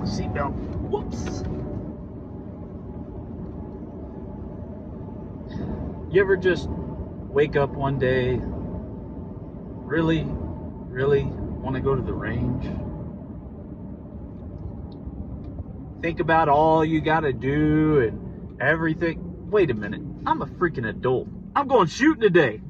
my seatbelt. Whoops. You ever just wake up one day, really want to go to the range? Think about all you got to do and everything. Wait a minute, I'm a freaking adult. I'm going shooting today.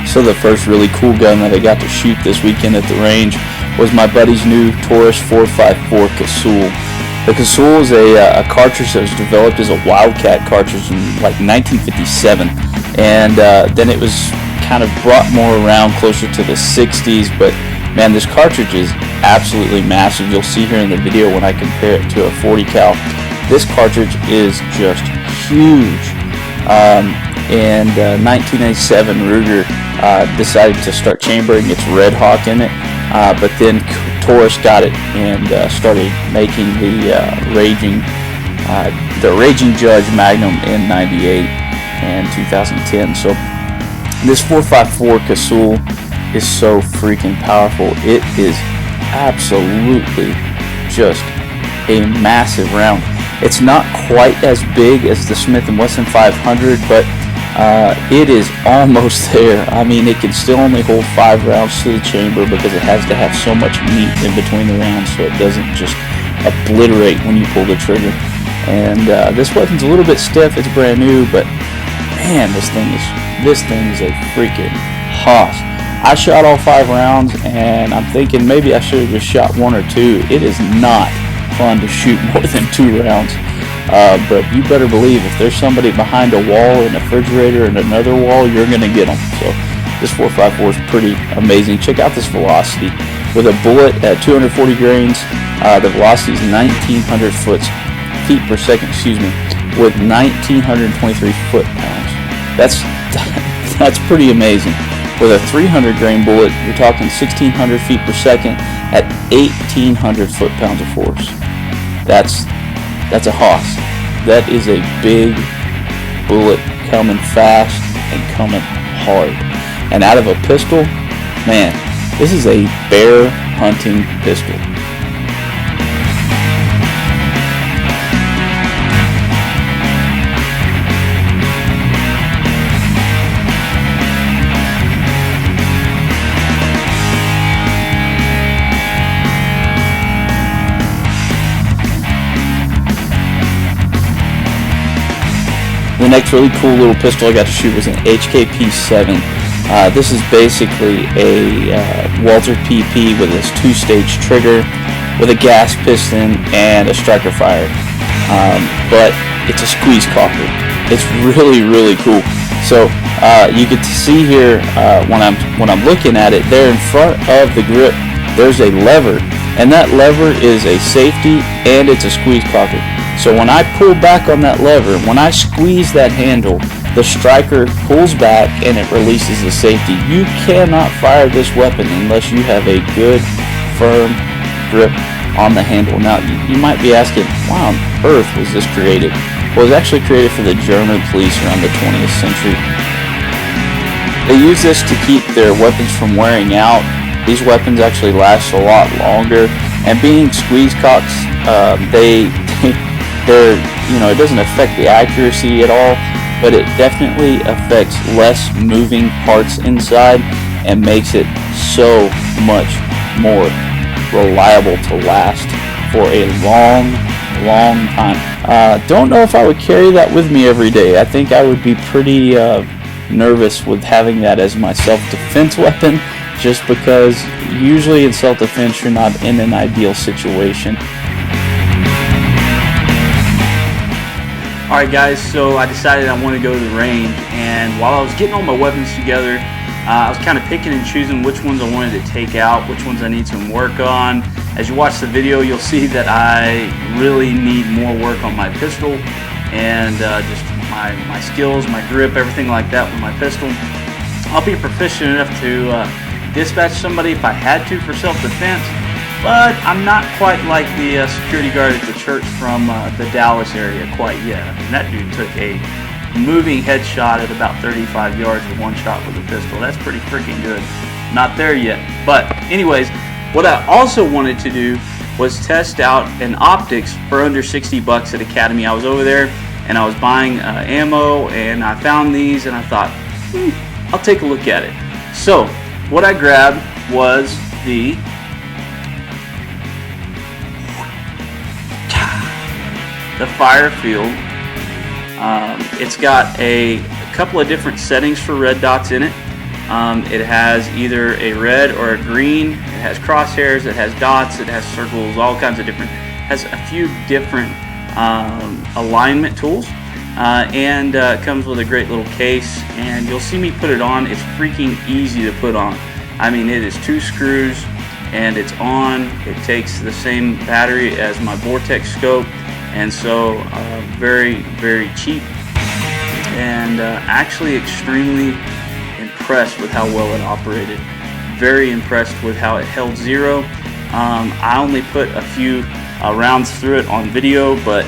So the first really cool gun that I got to shoot this weekend at the range was my buddy's new Taurus 454 Casull. The Casull is a cartridge that was developed as a Wildcat cartridge in like 1957, and then it was kind of brought more around closer to the 60s, but man, this cartridge is absolutely massive. You'll see here in the video when I compare it to a 40 cal. This cartridge is just huge. In 1987, Ruger decided to start chambering its Red Hawk in it, but then Taurus got it and started making the Raging Judge Magnum in '98 and 2010. So this 454 Casull is so freaking powerful. It is absolutely just a massive round. It's not quite as big as the Smith & Wesson 500, but it is almost there. I mean, it can still only hold 5 rounds to the chamber because it has to have so much meat in between the rounds so it doesn't just obliterate when you pull the trigger. And this weapon's a little bit stiff. It's brand new, but man, this thing is a freaking hoss. I shot all 5 rounds, and I'm thinking maybe I should have just shot 1 or 2. It is not fun to shoot more than 2 rounds. But you better believe if there's somebody behind a wall, in a refrigerator, and another wall, you're going to get them. So this 454 is pretty amazing. Check out this velocity. With a bullet at 240 grains, the velocity is 1,900 feet per second, with 1,923 foot-pounds. That's pretty amazing. With a 300 grain bullet, you're talking 1,600 feet per second at 1,800 foot-pounds of force. That's a hoss. That is a big bullet coming fast and coming hard. And out of a pistol, man, this is a bear hunting pistol. The next really cool little pistol I got to shoot was an HK9 This is basically a Walther PP with this 2-stage trigger with a gas piston and a striker fire. But it's a squeeze cauker. It's really cool. So you get to see here when I'm looking at it, there in front of the grip there's a lever, and that lever is a safety and it's a squeeze cauker. So when I pull back on that lever, when I squeeze that handle, the striker pulls back and it releases the safety. You cannot fire this weapon unless you have a good, firm grip on the handle. Now, you might be asking, why on earth was this created? Well, it was actually created for the German police around the 20th century. They use this to keep their weapons from wearing out. These weapons actually last a lot longer, and being squeeze cocks, it doesn't affect the accuracy at all, but it definitely affects less moving parts inside and makes it so much more reliable to last for a long time. Don't know if I would carry that with me every day. I think I would be pretty nervous with having that as my self-defense weapon, just because usually in self-defense you're not in an ideal situation. Alright guys, so I decided I want to go to the range, and while I was getting all my weapons together, I was kind of picking and choosing which ones I wanted to take out, which ones I need some work on. As you watch the video, you'll see that I really need more work on my pistol and just my skills, my grip, everything like that with my pistol. I'll be proficient enough to dispatch somebody if I had to for self-defense, but I'm not quite like the security guard at the church from the Dallas area quite yet. I mean, that dude took a moving headshot at about 35 yards with one shot with a pistol. That's pretty freaking good. Not there yet. But anyways, what I also wanted to do was test out an optics for under 60 bucks at Academy. I was over there and I was buying ammo, and I found these and I thought, I'll take a look at it. So what I grabbed was the FireField. It's got a couple of different settings for red dots in it. It has either a red or a green. It has crosshairs, it has dots, it has circles, all kinds of different. It has a few different alignment tools, and it comes with a great little case, and you'll see me put it on. It's freaking easy to put on. I mean, it is 2 screws and it's on. It takes the same battery as my Vortex scope, and so very, very cheap, and actually extremely impressed with how well it operated. Very impressed with how it held zero. I only put a few rounds through it on video, but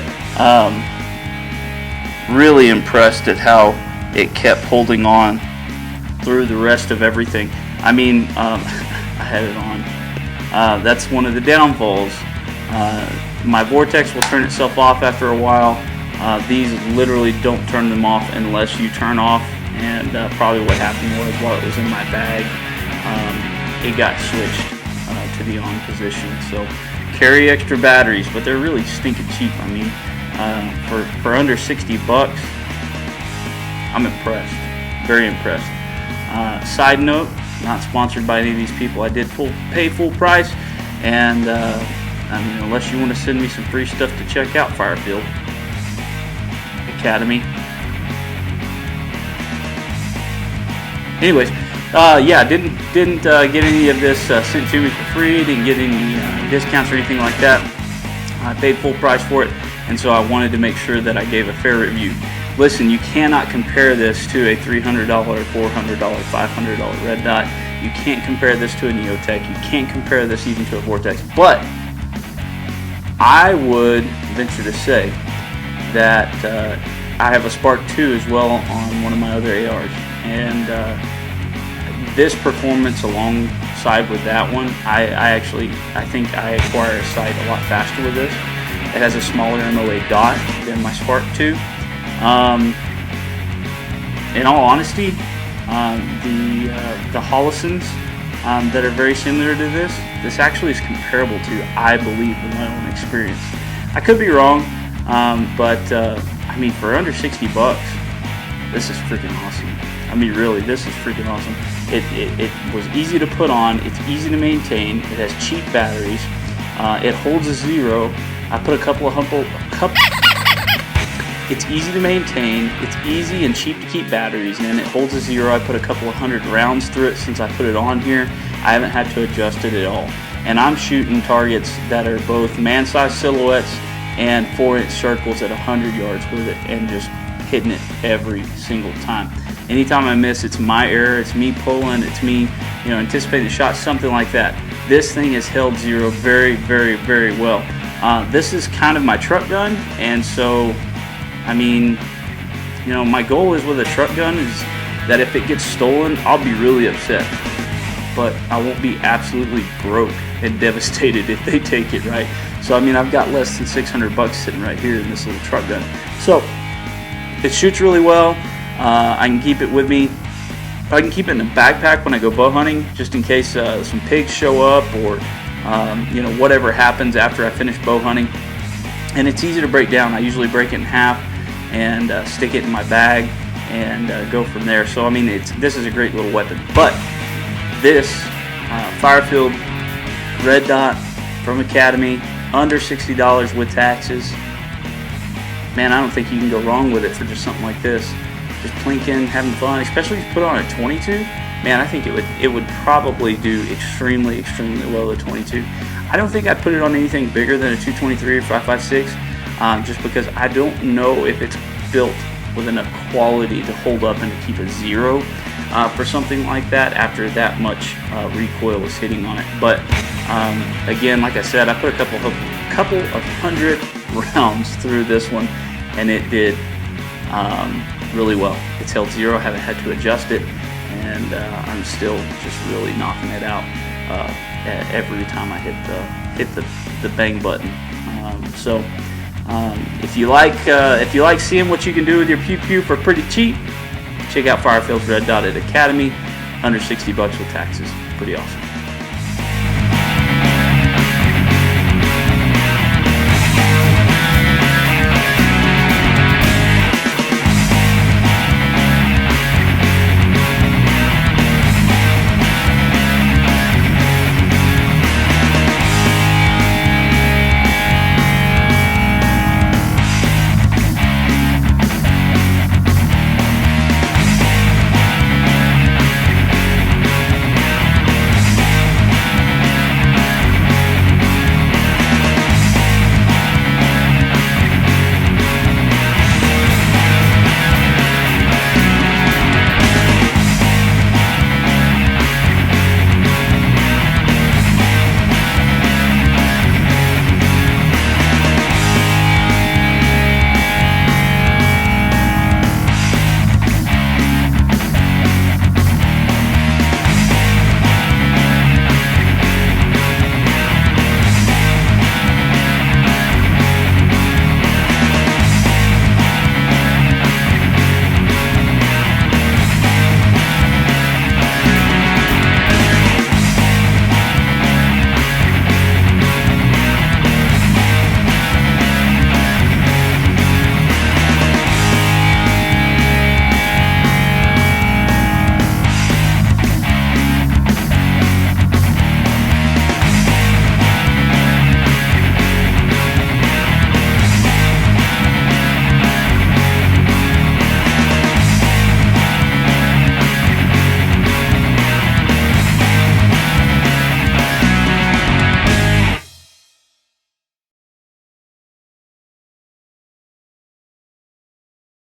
really impressed at how it kept holding on through the rest of everything. I mean, I had it on. That's one of the downfalls. My Vortex will turn itself off after a while. These literally don't turn them off unless you turn off, and probably what happened was, while it was in my bag, it got switched to the on position. So carry extra batteries, but they're really stinking cheap. I mean, for under 60 bucks, I'm impressed, very impressed. Side note, not sponsored by any of these people. I did pay full price, and I mean, unless you want to send me some free stuff to check out, FireField Academy. Anyways, yeah, didn't get any of this sent to me for free. Didn't get any discounts or anything like that. I paid full price for it, and so I wanted to make sure that I gave a fair review. Listen, you cannot compare this to a $300, $400, $500 RedDot. You can't compare this to a Neotech. You can't compare this even to a Vortex. But I would venture to say that I have a Spark 2 as well on one of my other ARs, and this performance alongside with that one, I think I acquire a sight a lot faster with this. It has a smaller MOA dot than my Spark 2. In all honesty, the Hollisons that are very similar to this actually is comparable to, I believe, in my own experience. I could be wrong, but I mean, for under 60 bucks, this is freaking awesome. I mean, really, this is freaking awesome. It was easy to put on. It's easy to maintain. It has cheap batteries. It holds a zero. I put a couple. It's easy to maintain. It's easy and cheap to keep batteries in. It holds a zero. I put a couple of 100 rounds through it since I put it on here. I haven't had to adjust it at all. And I'm shooting targets that are both man-sized silhouettes and 4-inch circles at 100 yards with it, and just hitting it every single time. Anytime I miss, it's my error, it's me pulling, it's me, you know, anticipating the shot, something like that. This thing has held zero very, very, very well. This is kind of my truck gun, and so, I mean, you know, my goal is with a truck gun is that if it gets stolen, I'll be really upset, but I won't be absolutely broke and devastated if they take it, right? So, I mean, I've got less than 600 bucks sitting right here in this little truck gun. So, it shoots really well. I can keep it with me. I can keep it in the backpack when I go bow hunting, just in case some pigs show up or you know, whatever happens after I finish bow hunting. And it's easy to break down. I usually break it in half and stick it in my bag and go from there. So I mean, this is a great little weapon. But this FireField RedDot from Academy, under $60 with taxes. Man, I don't think you can go wrong with it for just something like this. Just plinking, having fun, especially if you put it on a 22. Man, I think it would probably do extremely, extremely well with a 22. I don't think I'd put it on anything bigger than a 223 or 5.56, just because I don't know if it's built with enough quality to hold up and to keep a zero for something like that after that much recoil is hitting on it. But again, like I said, I put a couple of hundred rounds through this one, and it did really well. It's held zero, haven't had to adjust it, and I'm still just really knocking it out every time I hit the bang button. If you like seeing what you can do with your pew pew for pretty cheap, check out FireField's RedDot at Academy, under 60 bucks with taxes. Pretty awesome.